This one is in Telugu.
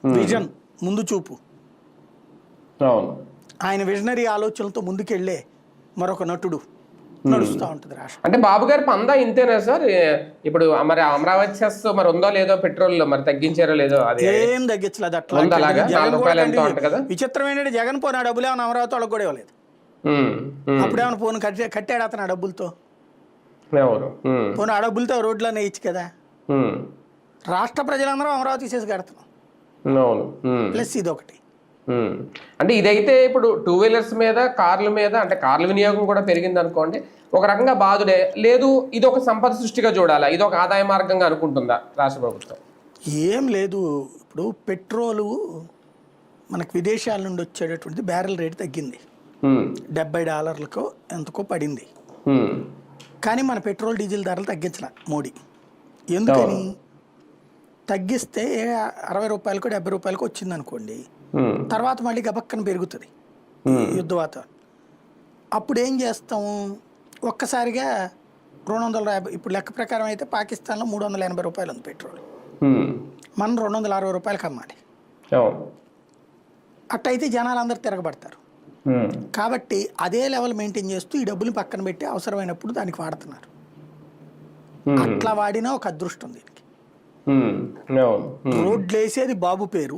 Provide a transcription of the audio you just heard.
విజన్, ముందు చూపు, అవును. ఆయన విజనరీ ఆలోచనలతో ముందుకెళ్లే మరొక నటుడు నడుస్తూ ఉంటుంది రాష్ట్రం. అంటే బాబు గారి పందా ఇంతేనా సార్? ఇప్పుడు మరి అమరావతి సెస్ మరి ఉందో లేదో, పెట్రోల్ మరి తగ్గించారో లేదో, అది ఏం తగ్గించలేదు. అట్లా ఉందా అలాగా? ₹4 ఎంతో అంట కదా. విచిత్రం ఏంటంటే జగన్ పోనీ ఆ డబ్బులు ఏమైనా అమరావతి వాళ్ళకి కూడా ఇవ్వలేదు. అప్పుడేమైనా పోను కట్టాడు అతను ఆ డబ్బులతో. పోను ఆ డబ్బులతో రోడ్లనే ఇచ్చు కదా. రాష్ట్ర ప్రజలందరూ అమరావతి చేసి కడుతున్నాం. ప్లస్ ఇది ఒకటి. అంటే ఇదైతే ఇప్పుడు 2 వీలర్స్ మీద, కార్ల మీద, అంటే కార్ల వినియోగం కూడా పెరిగింది అనుకోండి, ఒక రకంగా బాధుడే. లేదు, ఇది ఒక సంపద సృష్టిగా చూడాలా, ఇది ఒక ఆదాయ మార్గంగా అనుకుంటుందా రాష్ట్ర ప్రభుత్వం? ఏం లేదు. ఇప్పుడు పెట్రోలు మనకు విదేశాల నుండి వచ్చేటటువంటి బ్యారెల్ రేటు తగ్గింది. $70 ఎంతకో పడింది. కానీ మన పెట్రోల్ డీజిల్ ధరలు తగ్గించలే మోడీ. ఎందుకని? తగ్గిస్తే ₹60కో ₹70కో వచ్చింది అనుకోండి, తర్వాత మళ్ళీ గబక్కన పెరుగుతుంది యుద్ధ వాతావరణం. అప్పుడు ఏం చేస్తాము? ఒక్కసారిగా 250. ఇప్పుడు లెక్క ప్రకారం అయితే పాకిస్తాన్లో ₹380 ఉంది పెట్రోల్. మనం ₹260 అమ్మాలి. అట్టయితే జనాలు అందరు తిరగబడతారు. కాబట్టి అదే లెవెల్ మెయింటైన్ చేస్తూ ఈ డబ్బులు పక్కన పెట్టి అవసరమైనప్పుడు దానికి వాడుతున్నారు. అట్లా వాడినా ఒక అదృష్టం దీనికి. రోడ్లు వేసేది బాబు పేరు.